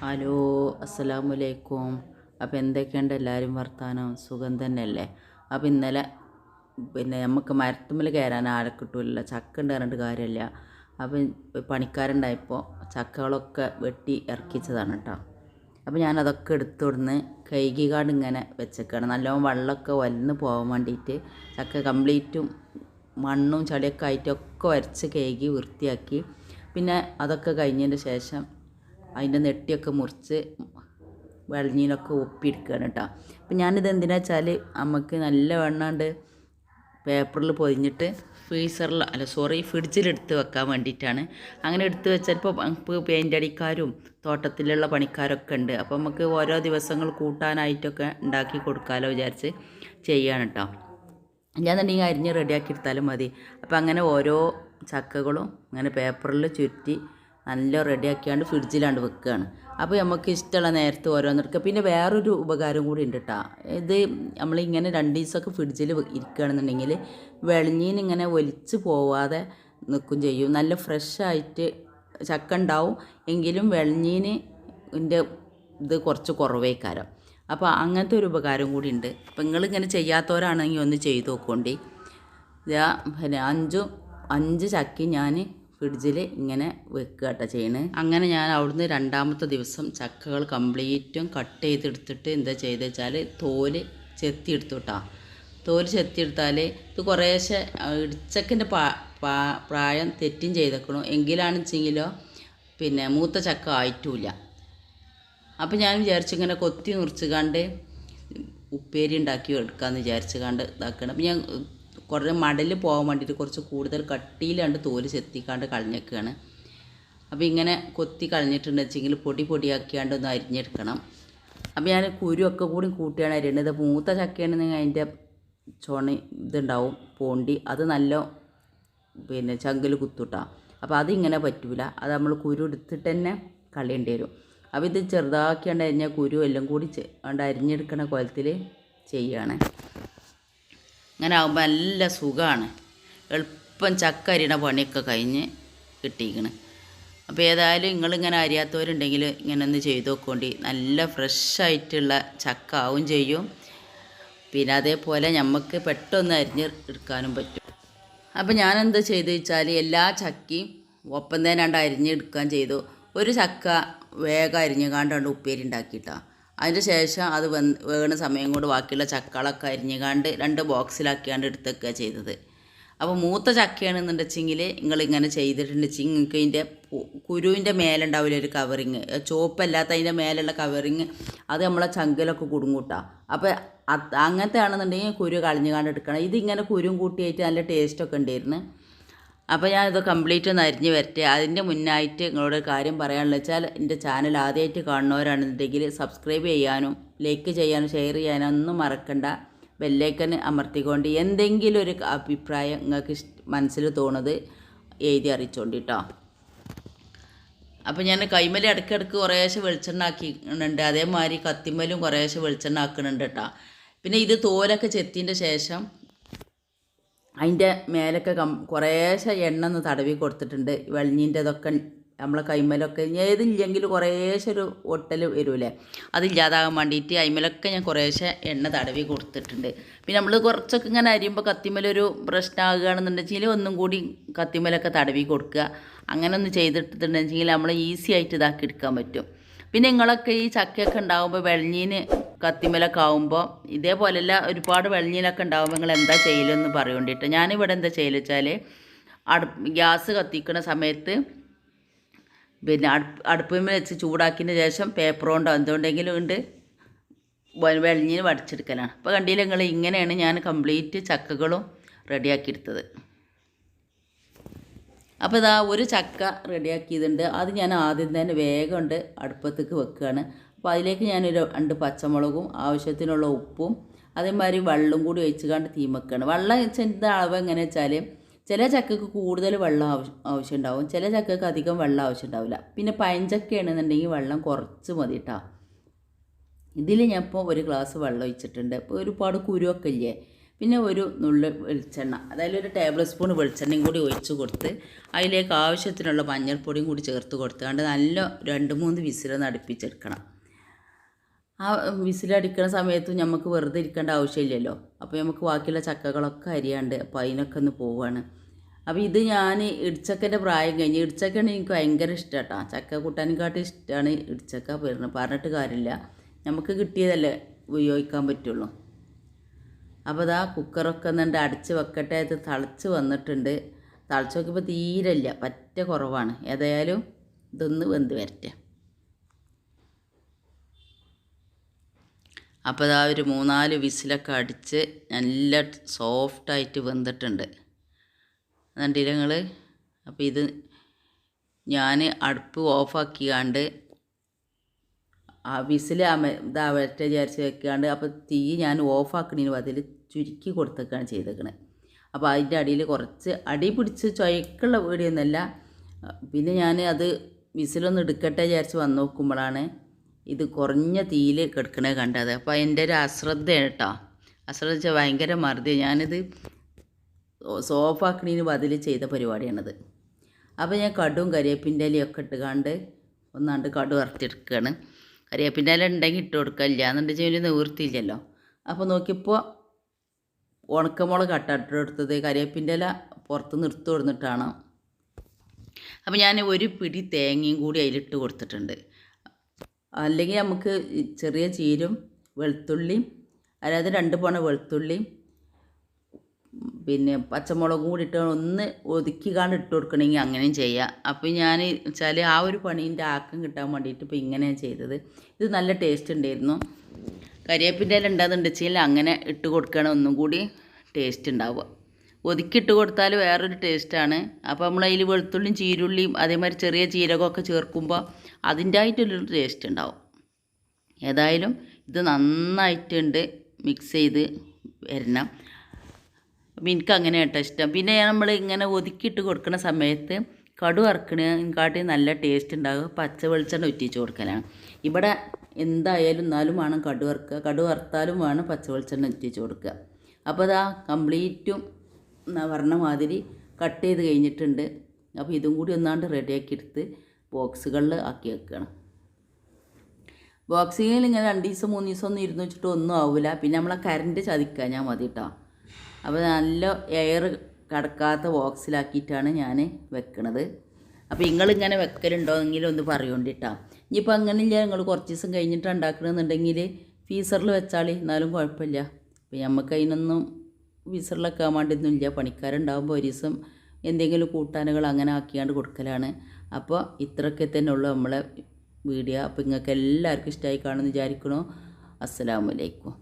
Hello, അസ്സലാമലൈക്കും. അപ്പോൾ എന്തൊക്കെയുണ്ട് എല്ലാവരും വർത്താനം? സുഖം തന്നെയല്ലേ? അപ്പോൾ ഇന്നലെ നമുക്ക് മരത്തുമ്മൽ കയറാൻ ആരെ കിട്ടൂല, ചക്ക ഉണ്ട് പറഞ്ഞിട്ട് കാര്യമില്ല. അപ്പം പണിക്കാരുണ്ടായപ്പോൾ ചക്കകളൊക്കെ വെട്ടി ഇറക്കിച്ചതാണ് കേട്ടോ. അപ്പോൾ ഞാനതൊക്കെ എടുത്തുകൊടുന്ന് കഴുകിക്കാണ്ട് ഇങ്ങനെ വെച്ചേക്കാണ്. നല്ലോണം വെള്ളമൊക്കെ വലന്ന് പോകാൻ വേണ്ടിയിട്ട് ചക്ക കംപ്ലീറ്റും മണ്ണും ചളിയൊക്കെ ആയിട്ടൊക്കെ വരച്ച് കഴുകി വൃത്തിയാക്കി. പിന്നെ അതൊക്കെ കഴിഞ്ഞതിന് ശേഷം അതിൻ്റെ നെട്ടിയൊക്കെ മുറിച്ച് വെളഞ്ഞീനൊക്കെ ഒപ്പിയെടുക്കുകയാണ് കേട്ടോ. അപ്പം ഞാനിത് എന്തിനാ വെച്ചാൽ നമുക്ക് നല്ല വെണ്ണാണ്ട് പേപ്പറിൽ പൊതിഞ്ഞിട്ട് ഫ്രിഡ്ജിലെടുത്ത് വെക്കാൻ വേണ്ടിയിട്ടാണ്. അങ്ങനെ എടുത്ത് വെച്ചാൽ ഇപ്പോൾ പെയിൻ്റ് അടിക്കാരും തോട്ടത്തിലുള്ള പണിക്കാരൊക്കെ ഉണ്ട്. അപ്പോൾ നമുക്ക് ഓരോ ദിവസങ്ങൾ കൂട്ടാനായിട്ടൊക്കെ ഉണ്ടാക്കി കൊടുക്കാമല്ലോ വിചാരിച്ച് ചെയ്യാണ് കേട്ടോ. ഞാനെന്നുണ്ടെങ്കിൽ അരിഞ്ഞ് റെഡിയാക്കി എടുത്താലും മതി. അപ്പോൾ അങ്ങനെ ഓരോ ചക്കകളും അങ്ങനെ പേപ്പറിൽ ചുരുട്ടി നല്ല റെഡിയാക്കിയാണ്ട് ഫ്രിഡ്ജിലാണ്ട് വെക്കുകയാണ്. അപ്പോൾ നമുക്ക് ഇഷ്ടമുള്ള നേരത്ത് ഓരോന്നെടുക്കുക. പിന്നെ വേറൊരു ഉപകാരം കൂടി ഉണ്ട് കേട്ടോ. ഇത് നമ്മളിങ്ങനെ 2 ദിവസമൊക്കെ ഫ്രിഡ്ജിൽ ഇരിക്കുകയാണെന്നുണ്ടെങ്കിൽ വെളിഞ്ഞീനിങ്ങനെ ഒലിച്ച് പോവാതെ നിൽക്കും ചെയ്യും. നല്ല ഫ്രഷായിട്ട് ചക്ക ഉണ്ടാവും. എങ്കിലും വെളിഞ്ഞീനിൻ്റെ ഇത് കുറച്ച് കുറവേക്കാരം. അപ്പോൾ അങ്ങനത്തെ ഒരു ഉപകാരം കൂടി ഉണ്ട്. അപ്പോൾ നിങ്ങളിങ്ങനെ ചെയ്യാത്തവരാണെങ്കിൽ ഒന്ന് ചെയ്ത് നോക്കോണ്ടി. പിന്നെ 5 ചക്കി ഞാൻ ഫ്രിഡ്ജിൽ ഇങ്ങനെ വെക്കുക കേട്ടോ ചെയ്യണേ. അങ്ങനെ ഞാൻ അവിടുന്ന് 2ാമത്തെ ദിവസം ചക്കകൾ കംപ്ലീറ്റും കട്ട് ചെയ്തെടുത്തിട്ട് എന്താ ചെയ്തെന്ന് വെച്ചാൽ തോല് ചെത്തിയെടുത്തു കേട്ടോ. തോല് ചെത്തിയെടുത്താൽ ഇത് കുറേശ്ശെ ഇടിച്ചക്കൻ്റെ പ്രായം തെറ്റും ചെയ്തേക്കണു. എങ്കിലാണെന്ന് വെച്ചെങ്കിലോ പിന്നെ മൂത്ത ചക്ക ആയിട്ടുമില്ല. അപ്പം ഞാൻ വിചാരിച്ചു ഇങ്ങനെ കൊത്തി മുറിച്ചുകാണ്ട് ഉപ്പേരി ഉണ്ടാക്കി എടുക്കാമെന്ന് വിചാരിച്ചുകാണ്ട് ഇതാക്കണം. അപ്പം ഞാൻ കുറേ മടൽ പോകാൻ വേണ്ടിയിട്ട് കുറച്ച് കൂടുതൽ കട്ടിയിലാണ്ട് തോല് ചെത്തിക്കാണ്ട് കളഞ്ഞേക്കുകയാണ്. അപ്പോൾ ഇങ്ങനെ കൊത്തി കളഞ്ഞിട്ടുണ്ടെന്ന് വെച്ചെങ്കിൽ പൊടിയാക്കിയാണ്ട് ഒന്ന് അരിഞ്ഞെടുക്കണം. അപ്പോൾ ഞാൻ കുരുവൊക്കെ കൂടി കൂട്ടിയാണ് അരിയേണ്ടത്. മൂത്ത ചക്കയാണെന്നെങ്കിൽ അതിൻ്റെ ഇതുണ്ടാവും പോണ്ടി, അത് നല്ല ചങ്കിൽ കുത്തുട്ടാ. അപ്പോൾ അതിങ്ങനെ പറ്റൂല, അത് നമ്മൾ കുരു എടുത്തിട്ട് തന്നെ കളയേണ്ടി വരും. അപ്പോൾ ഇത് ചെറുതാക്കിയാണ്ട് അരിഞ്ഞ കുരു എല്ലാം കൂടി അരിഞ്ഞെടുക്കണ കോലത്തിൽ ചെയ്യുകയാണ്. അങ്ങനെ ആകുമ്പോൾ നല്ല സുഖമാണ്. എളുപ്പം ചക്ക അരിയണ പണിയൊക്കെ കഴിഞ്ഞ് കിട്ടിയിരിക്കണം. അപ്പോൾ ഏതായാലും നിങ്ങളിങ്ങനെ അരിയാത്തവരുണ്ടെങ്കിൽ ഇങ്ങനെ ഒന്ന് ചെയ്ത് നോക്കോണ്ടി. നല്ല ഫ്രഷായിട്ടുള്ള ചക്ക ആവും ചെയ്യും. പിന്നെ അതേപോലെ നമുക്ക് പെട്ടെന്ന് അരിഞ്ഞെടുക്കാനും പറ്റും. അപ്പോൾ ഞാനെന്താ ചെയ്ത് വെച്ചാൽ എല്ലാ ചക്കയും ഒപ്പം തന്നെ അരിഞ്ഞെടുക്കാൻ ചെയ്തു. ഒരു ചക്ക വേഗം അരിഞ്ഞുകാണ്ടാണ്ട് ഉപ്പേരി ഉണ്ടാക്കിയിട്ടാണ്. അതിന് ശേഷം അത് വേണ സമയം കൊണ്ട് ബാക്കിയുള്ള ചക്കളൊക്കെ അരിഞ്ഞുകാണ്ട് 2 ബോക്സിലാക്കിയാണ്ട് എടുത്തൊക്കെ ചെയ്തത്. അപ്പോൾ മൂത്ത ചക്കയാണെന്നുണ്ടെച്ചെങ്കിൽ നിങ്ങളിങ്ങനെ ചെയ്തിട്ടുണ്ടെങ്കിൽ നിങ്ങൾക്ക് ഇതിൻ്റെ കുരുവിൻ്റെ മേലുണ്ടാവില്ല ഒരു കവറിങ്, ചുവപ്പല്ലാത്ത അതിൻ്റെ മേലുള്ള കവറിങ്, അത് നമ്മളെ ചങ്കിലൊക്കെ കുടുങ്ങൂട്ടാം. അപ്പോൾ അങ്ങനത്തെ ആണെന്നുണ്ടെങ്കിൽ കുരു കളഞ്ഞുകാണ്ട് എടുക്കണം. ഇതിങ്ങനെ കുരും കൂട്ടിയായിട്ട് നല്ല ടേസ്റ്റൊക്കെ ഉണ്ടായിരുന്നു. അപ്പോൾ ഞാനിത് കംപ്ലീറ്റ് ഒന്ന് അരിഞ്ഞ് വരട്ടെ. അതിൻ്റെ മുന്നായിട്ട് നിങ്ങളോട് കാര്യം പറയാനുള്ളത് വെച്ചാൽ എൻ്റെ ചാനൽ ആദ്യമായിട്ട് കാണുന്നവരാണെന്നുണ്ടെങ്കിൽ സബ്സ്ക്രൈബ് ചെയ്യാനും ലൈക്ക് ചെയ്യാനും ഷെയർ ചെയ്യാനും ഒന്നും മറക്കണ്ട. ബെല്ലൈക്കൻ അമർത്തിക്കൊണ്ട് എന്തെങ്കിലും ഒരു അഭിപ്രായം നിങ്ങൾക്ക് മനസ്സിൽ തോന്നുന്നത് എഴുതി അറിയിച്ചോണ്ടി കേട്ടോ. അപ്പോൾ ഞാൻ കൈമല ഇടയ്ക്കിടയ്ക്ക് കുറേശ്ശെ വെളിച്ചെണ്ണ ആക്കിയിട്ടുണ്ട്. അതേമാതിരി കത്തിമലും കുറേശ്ശെ വെളിച്ചെണ്ണ ആക്കുന്നുണ്ട് കേട്ടോ. പിന്നെ ഇത് തോലൊക്കെ ചെത്തിൻ്റെ ശേഷം അതിൻ്റെ മേലൊക്കെ കുറേശ്ശെ എണ്ണ ഒന്ന് തടവി കൊടുത്തിട്ടുണ്ട്. വെളിഞ്ഞീൻ്റെതൊക്കെ നമ്മളെ കൈമലൊക്കെ ഏതില്ലെങ്കിൽ കുറേശ്ശെ ഒരു ഒട്ടൽ വരൂലേ, അതില്ലാതാകാൻ വേണ്ടിയിട്ട് കൈമലൊക്കെ ഞാൻ കുറേശ്ശെ എണ്ണ തടവി കൊടുത്തിട്ടുണ്ട്. പിന്നെ നമ്മൾ കുറച്ചൊക്കെ ഇങ്ങനെ അരിയുമ്പോൾ കത്തിമലൊരു പ്രശ്നമാകുകയാണെന്നുണ്ടെങ്കിൽ ഒന്നും കൂടി കത്തിമലൊക്കെ തടവി കൊടുക്കുക. അങ്ങനെ ഒന്ന് ചെയ്തിട്ടുണ്ടെങ്കിൽ നമ്മൾ ഈസി ആയിട്ട് ഇതാക്കി എടുക്കാൻ പറ്റും. പിന്നെ നിങ്ങളൊക്കെ ഈ ചക്കയൊക്കെ ഉണ്ടാകുമ്പോൾ വെളിഞ്ഞീന് കത്തിമലൊക്കെ ആകുമ്പോൾ ഇതേപോലെയല്ല ഒരുപാട് വെളിഞ്ഞീനൊക്കെ ഉണ്ടാകുമ്പോൾ നിങ്ങൾ എന്താ ചെയ്യലെന്ന് പറയേണ്ടിയിട്ട്. ഞാനിവിടെ എന്താ ചെയ്യൽ വെച്ചാൽ ഗ്യാസ് കത്തിക്കുന്ന സമയത്ത് പിന്നെ അടുപ്പിന്മേൽ വെച്ച് ചൂടാക്കിയതിന് ശേഷം പേപ്പർ കൊണ്ടോ എന്തുകൊണ്ടെങ്കിലും ഉണ്ട് വെളിഞ്ഞീന് വടിച്ചെടുക്കലാണ്. അപ്പോൾ കണ്ടില്ല നിങ്ങൾ, ഇങ്ങനെയാണ് ഞാൻ കംപ്ലീറ്റ് ചക്കകളും റെഡിയാക്കിയെടുത്തത്. അപ്പോൾ ഇതാ ഒരു ചക്ക റെഡിയാക്കിയതുണ്ട്. അത് ഞാൻ ആദ്യം തന്നെ വേഗം കൊണ്ട് അടുപ്പത്തേക്ക് വെക്കുകയാണ്. അപ്പോൾ അതിലേക്ക് ഞാനൊരു 2 പച്ചമുളകും ആവശ്യത്തിനുള്ള ഉപ്പും അതേമാതിരി വെള്ളം കൂടി ഒഴിച്ചുകൊണ്ട് തീ വെക്കുകയാണ്. വെള്ളം വെച്ചതിൻ്റെ അളവ് എങ്ങനെ വെച്ചാൽ ചില ചക്കക്ക് കൂടുതൽ വെള്ളം ആവശ്യം ഉണ്ടാവും, ചില ചക്കക്ക് അധികം വെള്ളം ആവശ്യം ഉണ്ടാവില്ല. പിന്നെ പഴഞ്ചക്കയാണെന്നുണ്ടെങ്കിൽ വെള്ളം കുറച്ച് മതി കേട്ടോ. ഇതിൽ ഞാൻ ഇപ്പോൾ 1 ഗ്ലാസ് വെള്ളം ഒഴിച്ചിട്ടുണ്ട്. ഇപ്പോൾ ഒരുപാട് കുരുവൊക്കെ ഇല്ലേ, പിന്നെ ഒരു നുള്ള് വെളിച്ചെണ്ണ, അതായത് ഒരു ടേബിൾ സ്പൂൺ വെളിച്ചെണ്ണയും കൂടി ഒഴിച്ച് കൊടുത്ത് അതിലേക്ക് ആവശ്യത്തിനുള്ള മഞ്ഞൾപ്പൊടിയും കൂടി ചേർത്ത് കൊടുത്തുകൊണ്ട് നല്ല 2-3 വിസിലൊന്ന് അടുപ്പിച്ചെടുക്കണം. ആ വിസിലടിക്കുന്ന സമയത്ത് നമുക്ക് വെറുതെ ഇരിക്കേണ്ട ആവശ്യമില്ലല്ലോ. അപ്പോൾ നമുക്ക് ബാക്കിയുള്ള ചക്കകളൊക്കെ അരിയാണ്ട്, അപ്പോൾ അതിനൊക്കെ ഒന്ന് പോവുകയാണ്. അപ്പോൾ ഇത് ഞാൻ ഇടിച്ചക്കൻ്റെ പ്രായം കഴിഞ്ഞ്, ഇടിച്ചക്കാണ് എനിക്ക് ഭയങ്കര ഇഷ്ടം കേട്ടോ. ചക്ക കൂട്ടാനെക്കാട്ടും ഇഷ്ടമാണ് ഇടിച്ചക്ക. പറഞ്ഞിട്ട് കാര്യമില്ല, നമുക്ക് കിട്ടിയതല്ലേ ഉപയോഗിക്കാൻ പറ്റുള്ളൂ. അപ്പോൾ ഇതാ കുക്കറൊക്കെ എന്നിട്ട് അടച്ച് വെക്കട്ടെ. അത് തിളച്ച് വന്നിട്ടുണ്ട്. തിളച്ച് നോക്കിയപ്പോൾ തീരല്ല, പറ്റ കുറവാണ്. ഏതായാലും ഇതൊന്ന് വെന്ത് വരട്ടെ. അപ്പോൾ ഇതാ ഒരു 3-4 വിസിലൊക്കെ അടിച്ച് നല്ല സോഫ്റ്റായിട്ട് വെന്തിട്ടുണ്ട്. കണ്ടില്ലേ നിങ്ങൾ? അപ്പോൾ ഇത് ഞാൻ അടുപ്പ് ഓഫാക്കിയാണ്ട് ആ വിസിൽ ഇതാവട്ടെ വിചാരിച്ച് വെക്കാണ്ട്, അപ്പോൾ തീ ഞാൻ ഓഫാക്കണതിന് അതിൽ ചുരുക്കി കൊടുത്തേക്കാണ് ചെയ്തേക്കണത്. അപ്പോൾ അതിൻ്റെ അടിയിൽ കുറച്ച് അടി പിടിച്ച് ചുവക്കുള്ള വീടിയൊന്നുമല്ല. പിന്നെ ഞാൻ അത് വിസിലൊന്ന് എടുക്കട്ടെ വിചാരിച്ച് വന്ന് നോക്കുമ്പോഴാണ് ഇത് കുറഞ്ഞ തീയിൽ കിടക്കണത് കണ്ടത്. അപ്പോൾ എൻ്റെ ഒരു അശ്രദ്ധയാണ് കേട്ടോ. അശ്രദ്ധ വെച്ചാൽ ഭയങ്കര മറുതി. ഞാനിത് സോഫാക്കണതിന് ബദൽ ചെയ്ത പരിപാടിയാണത്. അപ്പോൾ ഞാൻ കടും കരിവേപ്പിൻ്റെ ഇലയൊക്കെ ഇട്ടുകാണ്ട് ഒന്നാണ്ട് കടു വറുത്തെടുക്കുകയാണ്. കരിവേപ്പിൻ്റെ ഇല ഉണ്ടെങ്കിൽ ഇട്ട് കൊടുക്കില്ല, എന്നുണ്ടെങ്കിൽ ഒരു നിവൃത്തിയില്ലല്ലോ. അപ്പോൾ നോക്കിയപ്പോൾ ഉണക്കമുളക് ഇട്ടെടുത്തത്, കരിവേപ്പിൻ്റെ ഇല പുറത്ത് നിർത്തി കൊടുത്തിട്ടാണ്. അപ്പോൾ ഞാൻ ഒരു പിടി തേങ്ങയും കൂടി അതിലിട്ട് കൊടുത്തിട്ടുണ്ട്. അല്ലെങ്കിൽ നമുക്ക് ചെറിയ ചീരും വെളുത്തുള്ളിയും, അതായത് 2 പോണ വെളുത്തുള്ളിയും പിന്നെ പച്ചമുളകും കൂടി ഇട്ട് ഒന്ന് ഒതുക്കിക്കാണ്ട് ഇട്ട് കൊടുക്കണമെങ്കിൽ അങ്ങനെയും ചെയ്യാം. അപ്പോൾ ഞാൻ വെച്ചാൽ ആ ഒരു പണീൻ്റെ ആക്കം കിട്ടാൻ വേണ്ടിയിട്ട് ഇപ്പോൾ ഇങ്ങനെയാണ് ചെയ്തത്. ഇത് നല്ല ടേസ്റ്റ് ഉണ്ടായിരുന്നു. കരിവേപ്പിൻ്റെ ഇല ഉണ്ടാകുന്നുണ്ട് വെച്ചാൽ അങ്ങനെ ഇട്ട് കൊടുക്കുകയാണ് ഒന്നും കൂടി ടേസ്റ്റ് ഉണ്ടാവുക. ഒതുക്കിയിട്ട് കൊടുത്താൽ വേറൊരു ടേസ്റ്റാണ്. അപ്പോൾ നമ്മൾ അതിൽ വെളുത്തുള്ളിയും ചീരുള്ളിയും അതേമാതിരി ചെറിയ ജീരകമൊക്കെ ചേർക്കുമ്പോൾ അതിൻ്റെ ആയിട്ടുള്ളൊരു ടേസ്റ്റ് ഉണ്ടാവും. ഏതായാലും ഇത് നന്നായിട്ടുണ്ട് മിക്സ് ചെയ്ത് വരണം. അപ്പം എനിക്ക് അങ്ങനെ കേട്ടോ ഇഷ്ടം. പിന്നെ നമ്മൾ ഇങ്ങനെ ഒതുക്കിയിട്ട് കൊടുക്കുന്ന സമയത്ത് കടു വറുക്കണേക്കാട്ടി നല്ല ടേസ്റ്റ് ഉണ്ടാകുക പച്ച വെളിച്ചെണ്ണ ഉറ്റിച്ച് കൊടുക്കലാണ്. ഇവിടെ എന്തായാലും എന്നാലും വേണം കടു വറുക്കുക, കടു വറുത്താലും വേണം പച്ച വെളിച്ചെണ്ണ ഉറ്റിച്ച് കൊടുക്കുക. അപ്പോൾ അതാ കംപ്ലീറ്റും പറഞ്ഞ മാതിരി കട്ട് ചെയ്ത് കഴിഞ്ഞിട്ടുണ്ട്. അപ്പോൾ ഇതും കൂടി ഒന്നാണ്ട് റെഡിയാക്കി എടുത്ത് ബോക്സുകളിൽ ആക്കി വെക്കണം. ബോക്സിങ്ങിൽ ഇങ്ങനെ 2 ദിവസം 3 ദിവസം ഒന്നും ഇരുന്ന് വെച്ചിട്ട് ഒന്നും ആവില്ല. പിന്നെ നമ്മളെ കറണ്ട് ചതിക്കാൻ ഞാൻ മതി കേട്ടോ. അപ്പോൾ നല്ല എയർ കടക്കാത്ത ബോക്സിലാക്കിയിട്ടാണ് ഞാൻ വെക്കണത്. അപ്പോൾ നിങ്ങളിങ്ങനെ വെക്കലുണ്ടോ എങ്കിലും ഒന്ന് പറയുകൊണ്ടിട്ടാ. ഇനിയിപ്പോൾ അങ്ങനെയില്ല, നിങ്ങൾ കുറച്ച് ദിവസം കഴിഞ്ഞിട്ട് ഉണ്ടാക്കണമെന്നുണ്ടെങ്കിൽ ഫീസറിൽ വെച്ചാൽ എന്നാലും കുഴപ്പമില്ല. അപ്പോൾ നമുക്ക് അതിനൊന്നും ഫീസറിലൊക്കെ വേണ്ടിയൊന്നും ഇല്ല. പണിക്കാരുണ്ടാകുമ്പോൾ ഒരു ദിവസം എന്തെങ്കിലും കൂട്ടാനുകൾ അങ്ങനെ ആക്കിയാണ്ട് കൊടുക്കലാണ്. അപ്പോൾ ഇത്രയൊക്കെ തന്നെ ഉള്ളൂ നമ്മളെ വീഡിയോ. അപ്പോൾ നിങ്ങൾക്ക് എല്ലാവർക്കും ഇഷ്ടമായി കാണുമെന്ന് വിചാരിക്കണോ. അസ്സലാമു അലൈക്കും.